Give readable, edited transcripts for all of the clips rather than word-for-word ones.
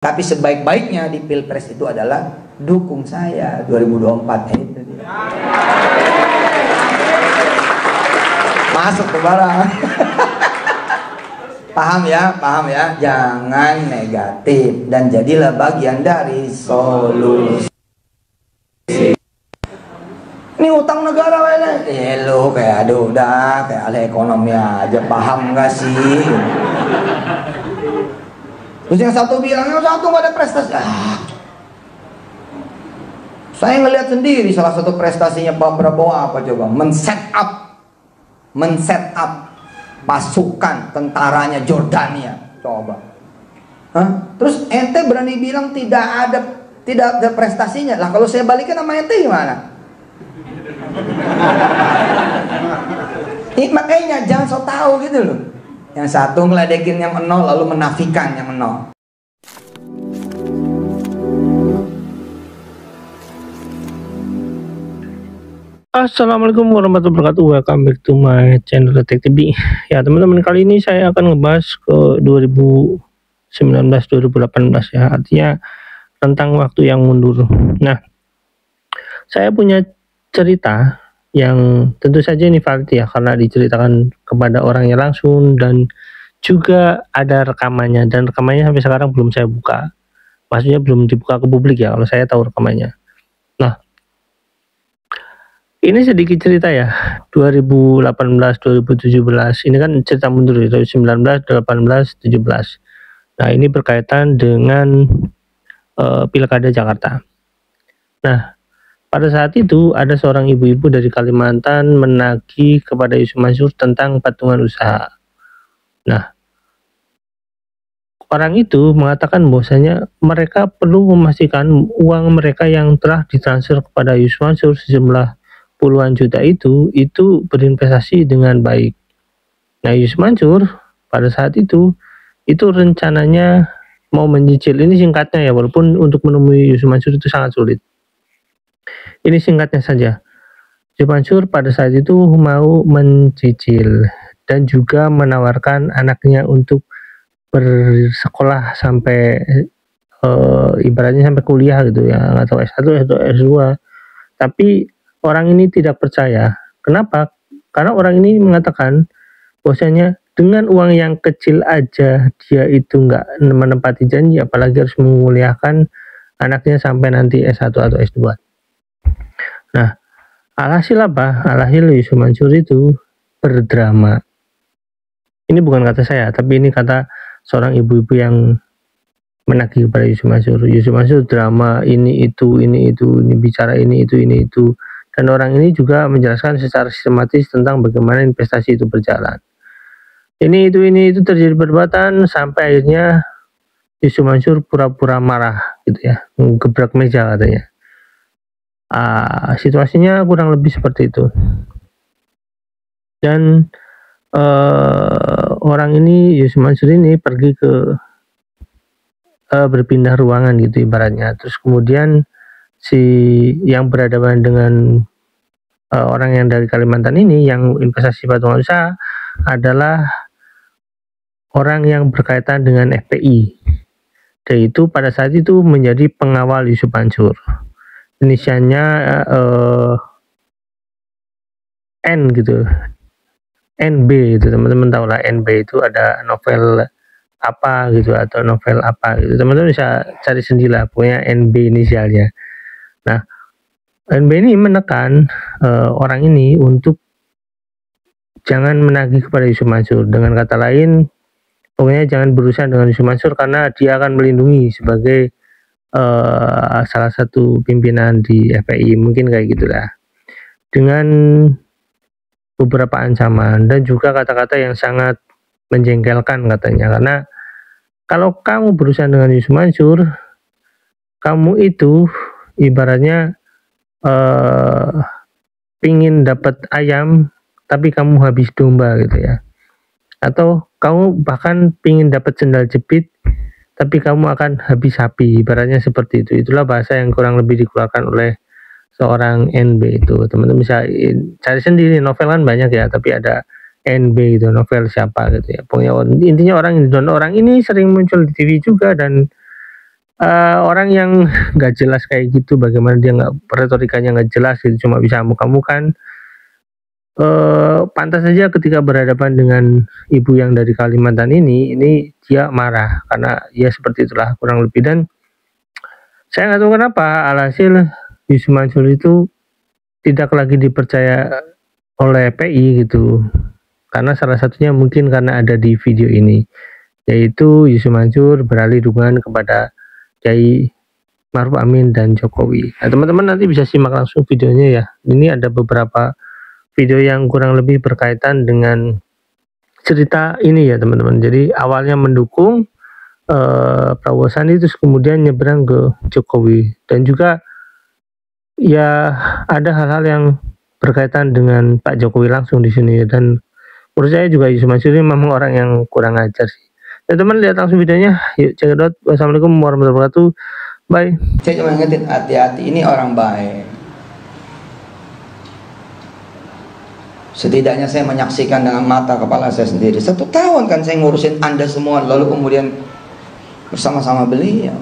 Tapi sebaik-baiknya di Pilpres itu adalah dukung saya 2024 itu dia. Masuk ke barang. Paham ya, jangan negatif dan jadilah bagian dari solusi. Ini utang negara lu kayak aduh udah kayak ahli ekonomi aja, paham gak sih? Terus yang satu bilang, yang satu gak ada prestasi. Saya ngelihat sendiri salah satu prestasinya Pak Prabowo apa coba? Men-set up pasukan tentaranya Jordania. Coba. Terus ente berani bilang tidak ada prestasinya. Lah kalau saya balikin sama ente gimana? Makanya jangan so tahu gitu loh. Yang satu ngeledekin yang nol lalu menafikan yang nol. Assalamualaikum warahmatullahi wabarakatuh. Welcome back to my channel Detik TV. Ya teman-teman, kali ini saya akan ngebahas ke 2019-2018 ya, artinya tentang waktu yang mundur. Nah, saya punya cerita yang tentu saja ini valid ya, karena diceritakan kepada orangnya langsung dan juga ada rekamannya, dan rekamannya sampai sekarang belum saya buka. Maksudnya belum dibuka ke publik ya, kalau saya tahu rekamannya. Nah, ini sedikit cerita ya, 2018-2017 ini kan cerita mundur ya, 2019, 18, 17. Nah, ini berkaitan dengan Pilkada Jakarta. Nah, pada saat itu ada seorang ibu-ibu dari Kalimantan menagih kepada Yusuf Mansur tentang patungan usaha. Nah, orang itu mengatakan bahwasanya mereka perlu memastikan uang mereka yang telah ditransfer kepada Yusuf Mansur sejumlah puluhan juta itu berinvestasi dengan baik. Nah, Yusuf Mansur pada saat itu rencananya mau menyicil. Ini singkatnya ya, walaupun untuk menemui Yusuf Mansur itu sangat sulit. Ini singkatnya saja. Yusuf Mansur pada saat itu mau mencicil dan juga menawarkan anaknya untuk bersekolah sampai ibaratnya sampai kuliah gitu ya, nggak tahu S1 atau S2. Tapi orang ini tidak percaya. Kenapa? Karena orang ini mengatakan bahwasanya dengan uang yang kecil aja dia itu nggak menepati janji, apalagi harus menguliahkan anaknya sampai nanti S1 atau S2. Nah, alhasil apa? Alhasil Yusuf Mansur itu berdrama. Ini bukan kata saya, tapi ini kata seorang ibu-ibu yang menagih kepada Yusuf Mansur. Yusuf Mansur drama ini bicara ini itu. Dan orang ini juga menjelaskan secara sistematis tentang bagaimana investasi itu berjalan. Ini itu terjadi perdebatan sampai akhirnya Yusuf Mansur pura-pura marah gitu ya, gebrak meja katanya. Situasinya kurang lebih seperti itu. Dan orang ini, Yusuf Mansur ini pergi ke berpindah ruangan gitu ibaratnya. Terus kemudian si yang berhadapan dengan orang yang dari Kalimantan ini yang investasi patungan usaha adalah orang yang berkaitan dengan FPI. Dan itu pada saat itu menjadi pengawal Yusuf Mansur. Inisialnya N gitu, NB itu, teman-teman tahu lah, NB itu ada novel apa gitu atau novel apa gitu, teman-teman bisa cari sendiri lah, pokoknya NB inisialnya. Nah, NB ini menekan orang ini untuk jangan menagih kepada Yusuf Mansur. Dengan kata lain, pokoknya jangan berurusan dengan Yusuf Mansur karena dia akan melindungi sebagai salah satu pimpinan di FPI, mungkin kayak gitulah, dengan beberapa ancaman dan juga kata-kata yang sangat menjengkelkan katanya. Karena kalau kamu berurusan dengan Yusuf Mansur, kamu itu ibaratnya pingin dapat ayam tapi kamu habis domba gitu ya, atau kamu bahkan pingin dapat sendal jepit tapi kamu akan habis sapi, ibaratnya seperti itu. Itulah bahasa yang kurang lebih dikeluarkan oleh seorang NB itu. Teman-teman bisa cari sendiri, novel kan banyak ya, tapi ada NB itu, novel siapa gitu ya. Pokoknya intinya orang ini sering muncul di TV juga, dan orang yang nggak jelas kayak gitu, bagaimana dia nggak, retorikanya nggak jelas gitu, cuma bisa amuk-amukan. Pantas saja ketika berhadapan dengan ibu yang dari Kalimantan ini dia marah karena ya seperti itulah kurang lebih. Dan saya nggak tahu kenapa alhasil Yusuf Mansur itu tidak lagi dipercaya oleh PI gitu, karena salah satunya mungkin karena ada di video ini, yaitu Yusuf Mansur beralih dukungan kepada Kiai Maruf Amin dan Jokowi. Nah, teman-teman nanti bisa simak langsung videonya ya. Ini ada beberapa video yang kurang lebih berkaitan dengan cerita ini ya teman-teman. Jadi awalnya mendukung Prabowo Sandi, terus kemudian nyebrang ke Jokowi, dan juga ya ada hal-hal yang berkaitan dengan Pak Jokowi langsung di sini. Dan menurut saya juga Yusuf Mansur ini memang orang yang kurang ajar sih. Teman-teman lihat langsung videonya, yuk check it out. Wassalamualaikum warahmatullahi wabarakatuh. Bye. Saya cuma ngingetin, hati-hati, ini orang baik. Setidaknya saya menyaksikan dengan mata kepala saya sendiri. 1 tahun kan saya ngurusin Anda semua, lalu kemudian bersama-sama beliau.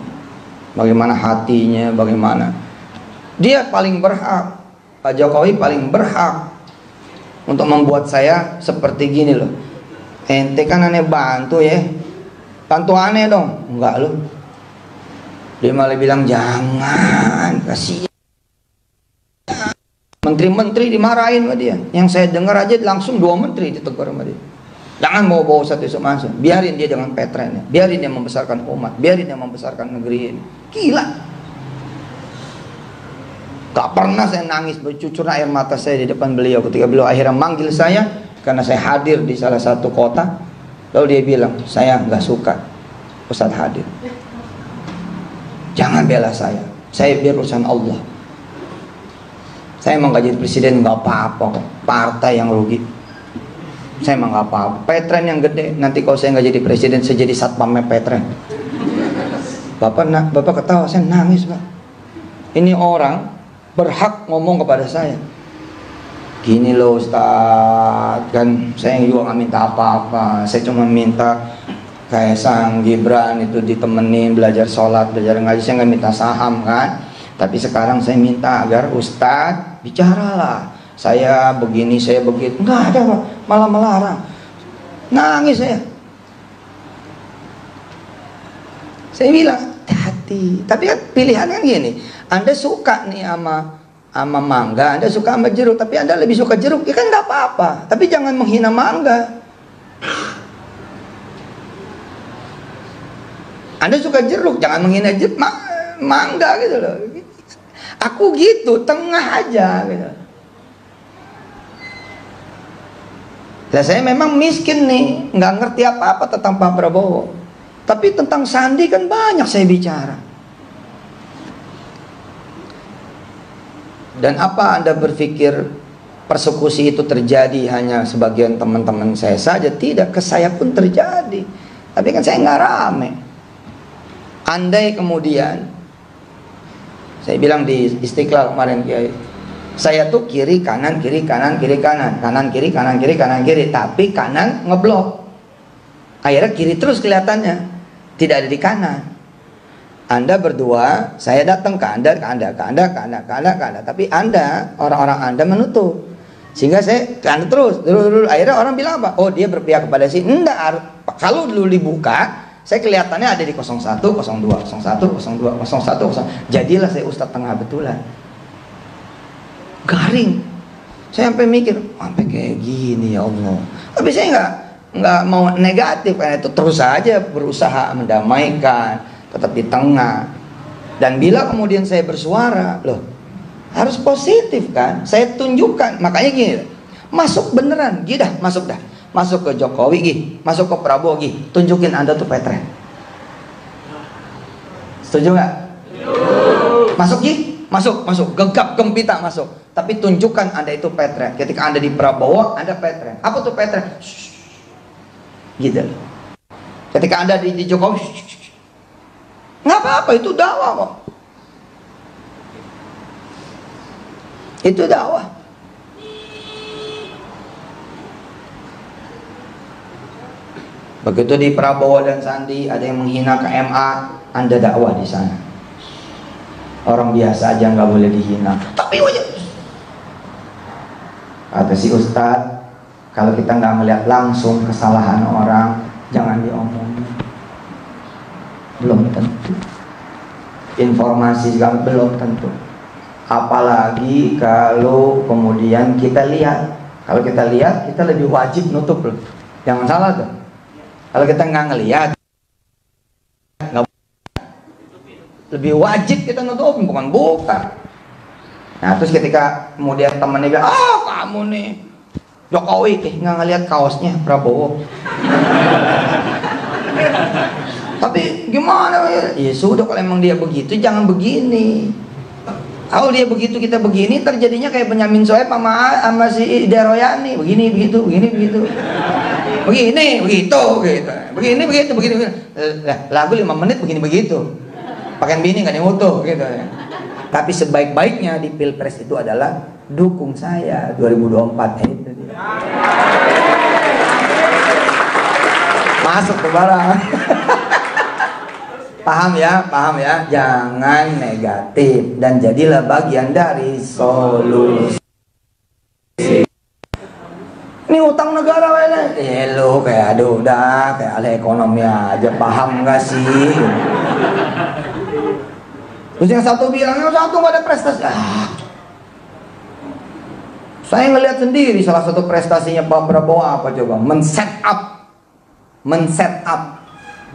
Bagaimana hatinya, bagaimana. Dia paling berhak, Pak Jokowi paling berhak untuk membuat saya seperti gini loh. Ente kan aneh bantu ya. Bantu aneh dong. Enggak loh. Dia malah bilang jangan, kasih. Menteri-menteri dimarahin sama dia. Yang saya dengar aja langsung 2 menteri ditegur sama dia. Jangan bawa-bawa Ustadz Yusuf Mansur. Biarin dia dengan petrennya. Biarin dia membesarkan umat. Biarin dia membesarkan negeri ini. Gila. Gak pernah saya nangis bercucur air mata saya di depan beliau ketika beliau akhirnya manggil saya karena saya hadir di salah satu kota. Lalu dia bilang, saya gak suka Ustadz hadir. Jangan bela saya biar urusan Allah. Saya emang gak jadi presiden gak apa-apa kok. Partai yang rugi. Saya emang gak apa-apa. Petren yang gede. Nanti kalau saya gak jadi presiden, saya jadi satpamnya Petren. Bapak ketawa, saya nangis Pak. Ini orang berhak ngomong kepada saya. Gini loh Ustadz, kan saya juga gak minta apa-apa. Saya cuma minta kayak Sang Gibran itu ditemenin belajar sholat, belajar ngaji. Saya gak minta saham kan. Tapi sekarang saya minta agar Ustadz bicaralah. Saya begini, saya begitu. Enggak ada Pak, malah melarang. Nangis saya. Saya bilang, hati. Tapi kan pilihan kan gini. Anda suka nih sama mangga, Anda suka sama jeruk, tapi Anda lebih suka jeruk. Ya kan nggak apa-apa. Tapi jangan menghina mangga. Anda suka jeruk, jangan menghina jeruk, mangga gitu loh. Aku gitu, tengah aja gitu. Nah, saya memang miskin nih, nggak ngerti apa-apa tentang Pak Prabowo. Tapi tentang Sandi kan banyak saya bicara. Dan apa Anda berpikir persekusi itu terjadi hanya sebagian teman-teman saya saja? Tidak, ke saya pun terjadi. Tapi kan saya nggak rame. Andai kemudian saya bilang di Istiqlal kemarin, Kiai, saya tuh kiri kanan kiri kanan kiri kanan, kanan kiri kanan kiri kanan kiri, tapi kanan ngeblok. Akhirnya kiri terus kelihatannya, tidak ada di kanan. Anda berdua, saya datang ke Anda, tapi Anda, orang-orang Anda menutup, sehingga saya ke Anda terus. Dulu akhirnya orang bilang apa? Oh, dia berpihak kepada si. Enggak, kalau dulu dibuka, saya kelihatannya ada di 01, 02, 01, 02, 01, 01. Jadilah saya Ustadz tengah betulan. Garing. Saya sampai mikir, sampai kayak gini ya Allah. Tapi saya nggak mau negatif, karena itu terus saja berusaha mendamaikan, tetap di tengah. Dan bila kemudian saya bersuara, loh, harus positif kan? Saya tunjukkan. Makanya gini, masuk beneran, dah, masuk dah. Masuk ke Jokowi, masuk ke Prabowo, tunjukin Anda tuh Petren. Setuju nggak? Masuk, masuk, gegap gempita masuk. Tapi tunjukkan Anda itu Petren. Ketika Anda di Prabowo, Anda Petren. Apa tuh Petren? Gitu. Ketika Anda di Jokowi, nggak apa-apa, itu dakwah kok. Itu dakwah. Begitu di Prabowo dan Sandi ada yang menghina ke MA, Anda dakwah di sana. Orang biasa aja nggak boleh dihina. Tapi kata si Ustadz, kalau kita nggak melihat langsung kesalahan orang, jangan diomongin. Belum tentu. Informasi juga belum tentu. Apalagi kalau kemudian kita lihat. Kalau kita lihat, kita lebih wajib nutup loh. Jangan salah tuh. Kalau kita nggak ngelihat, lebih wajib kita nutupin, bukan buka. Nah terus ketika kemudian temennya bilang, kamu nih Jokowi, nggak ngelihat kaosnya Prabowo. Tapi gimana ya? Sudah, kalau emang dia begitu jangan begini. Kalau dia begitu kita begini, terjadinya kayak Benyamin Sueb sama si Deroyani, begini begitu, begini begitu, begini begitu, gitu, begini begitu, begini begitu. Lagu 5 menit begini begitu, pakaian bini nggak diutuh, gitu. Tapi sebaik-baiknya di Pilpres itu adalah dukung saya 2024 itu dia. Masuk ke barang. Paham ya, jangan negatif dan jadilah bagian dari solusi. Ini utang negara wene. Lu kayak aduh udah kayak ahli ekonomi aja, paham nggak sih? Terus yang satu bilang, yang satu nggak ada prestasi. Saya ngelihat sendiri salah satu prestasinya Pak Prabowo apa coba? Men-set up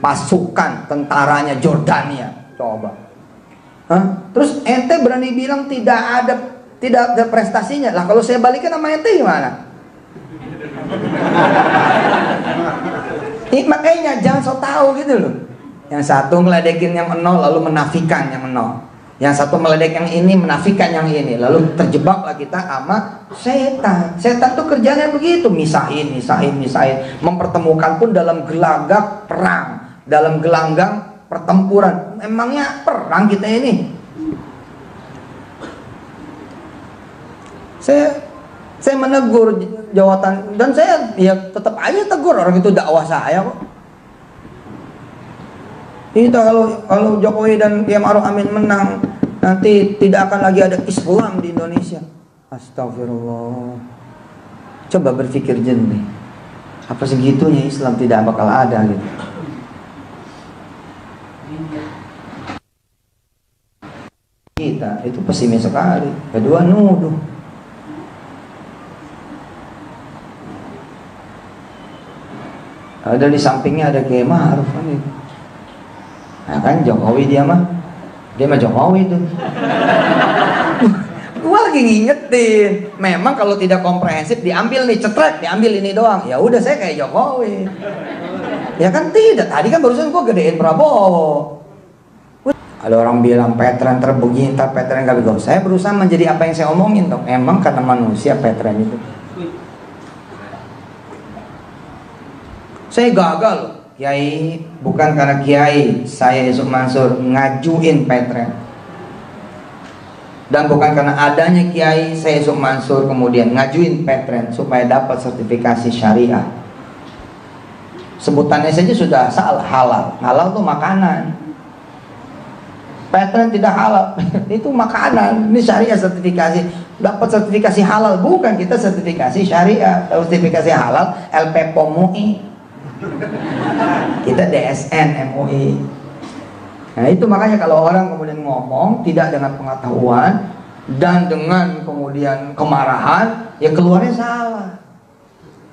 pasukan tentaranya Jordania, coba. Terus ente berani bilang tidak ada prestasinya. Lah kalau saya balikin sama ente gimana? Makanya jangan so tahu gitu loh. Yang satu meledekin yang nol lalu menafikan yang nol. Yang satu meledek yang ini menafikan yang ini, lalu terjebaklah kita sama setan. Setan tuh kerjanya begitu, misahin, mempertemukan pun dalam gelagak perang. Dalam gelanggang pertempuran. Emangnya perang kita ini? Saya menegur jawatan dan saya ya tetap aja tegur, orang itu dakwah saya kok. Itu kalau Jokowi dan Kiai Ma'ruf Amin menang, nanti tidak akan lagi ada Islam di Indonesia. Astagfirullah. Coba berpikir jernih. Apa segitunya Islam tidak bakal ada gitu. Kita itu pesimis sekali. Kedua nuduh. Ada di sampingnya ada Kiai Ma'ruf kan itu. Nah kan Jokowi dia mah Jokowi itu. Gua lagi ngingetin. Memang kalau tidak komprehensif diambil nih cetrek, diambil ini doang. Ya udah saya kayak Jokowi. Ya kan tidak. Tadi kan barusan gua gedein Prabowo. Ada orang bilang Petren terbegini, ntar Petren gak begitu. Saya berusaha menjadi apa yang saya omongin dong. Emang karena manusia Petren itu. Saya gagal loh. Kiai, bukan karena Kiai saya Yusuf Mansur ngajuin Petren. Dan bukan karena adanya Kiai saya Yusuf Mansur kemudian ngajuin Petren supaya dapat sertifikasi syariah. Sebutannya saja sudah salah, halal. Halal itu makanan. Petren tidak halal, itu makanan. Ini syariah sertifikasi, dapat sertifikasi halal, bukan kita sertifikasi syariah. Sertifikasi halal LPPOM MUI, kita DSN MUI. Nah itu makanya kalau orang kemudian ngomong tidak dengan pengetahuan dan dengan kemudian kemarahan, ya keluarnya salah.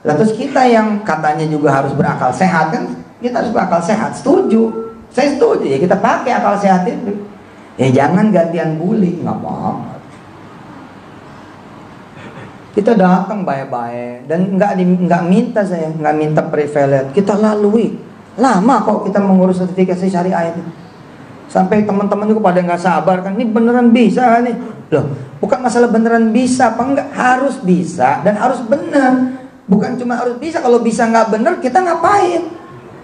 Lalu terus kita yang katanya juga harus berakal sehat kan, kita harus berakal sehat. Setuju, saya setuju ya kita pakai akal sehat itu. Ya jangan gantian bully, nggak apa-apa. Kita datang baik-baik dan nggak minta saya, nggak minta privilege. Kita lalui. Lama kok kita mengurus sertifikasi syariah itu. Sampai teman-teman juga pada nggak sabar kan, ini beneran bisa nih. Loh, bukan masalah beneran bisa apa enggak, harus bisa dan harus benar. Bukan cuma harus bisa, kalau bisa nggak bener kita ngapain?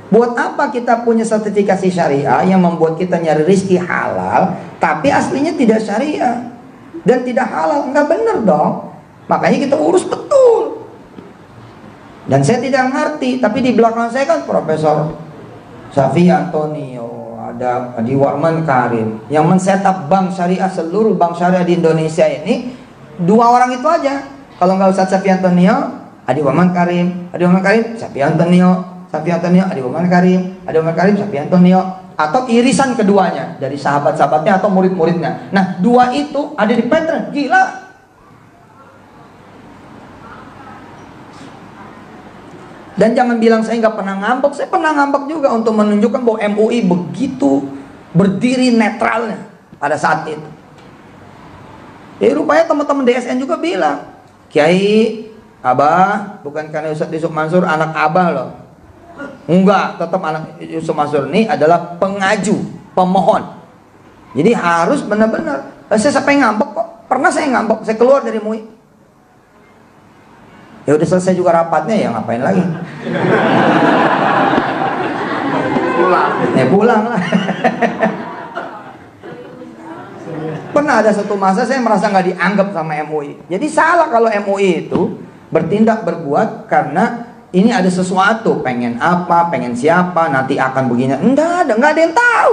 Buat apa kita punya sertifikasi syariah yang membuat kita nyari rezeki halal, tapi aslinya tidak syariah dan tidak halal? Nggak bener dong. Makanya kita urus betul. Dan saya tidak ngerti, tapi di belakang saya kan Profesor Safi Antonio, ada Adi Warman Karim yang men-setup bank syariah, seluruh bank syariah di Indonesia ini. Dua orang itu aja. Kalau nggak Ustadz Safi Antonio, Adi Warman Karim, Safi Antonio, Adi Warman Karim, Safi Antonio, atau irisan keduanya dari sahabat-sahabatnya atau murid-muridnya. Nah, dua itu ada di Petren, gila. Dan jangan bilang saya nggak pernah ngambek, saya pernah ngambek juga untuk menunjukkan bahwa MUI begitu berdiri netralnya pada saat itu. Jadi rupanya teman-teman DSN juga bilang, Kiai, Abah, bukan karena Ustadz Yusuf Mansur anak Abah loh. Enggak, tetap anak Yusuf Mansur ini adalah pengaju, pemohon. Jadi harus benar-benar. Saya sampai ngambek kok, pernah saya ngambek, saya keluar dari MUI. Ya udah selesai juga rapatnya, ya ngapain lagi? Pulang. Ya pulang lah. Pernah ada satu masa saya merasa nggak dianggap sama MUI. Jadi salah kalau MUI itu bertindak berbuat karena ini ada sesuatu, pengen apa, pengen siapa, nanti akan begini. Nggak ada yang tahu.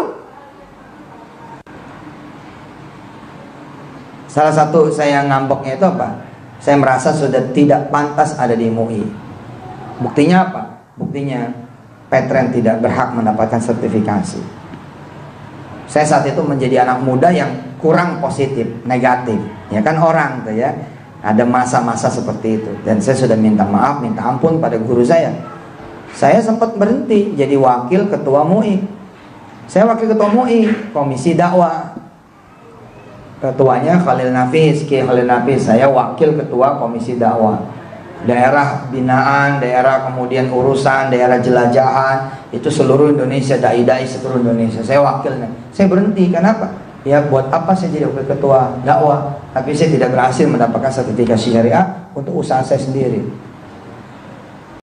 Salah satu saya ngambeknya itu apa? Saya merasa sudah tidak pantas ada di MUI. Buktinya apa? Buktinya Petren tidak berhak mendapatkan sertifikasi. Saya saat itu menjadi anak muda yang kurang positif, negatif. Ya kan orang tuh ya, ada masa-masa seperti itu. Dan saya sudah minta maaf, minta ampun pada guru saya. Saya sempat berhenti jadi wakil ketua MUI. Saya wakil ketua MUI, komisi dakwah. Ketuanya Khalil Nafis, Kiai Khalil Nafis. Saya wakil ketua komisi dakwah. Daerah binaan, daerah kemudian urusan, daerah jelajahan, itu seluruh Indonesia, dai-dai seluruh Indonesia. Saya wakilnya. Saya berhenti, kenapa? Ya buat apa saya jadi wakil ketua dakwah, tapi saya tidak berhasil mendapatkan sertifikasi syariah untuk usaha saya sendiri.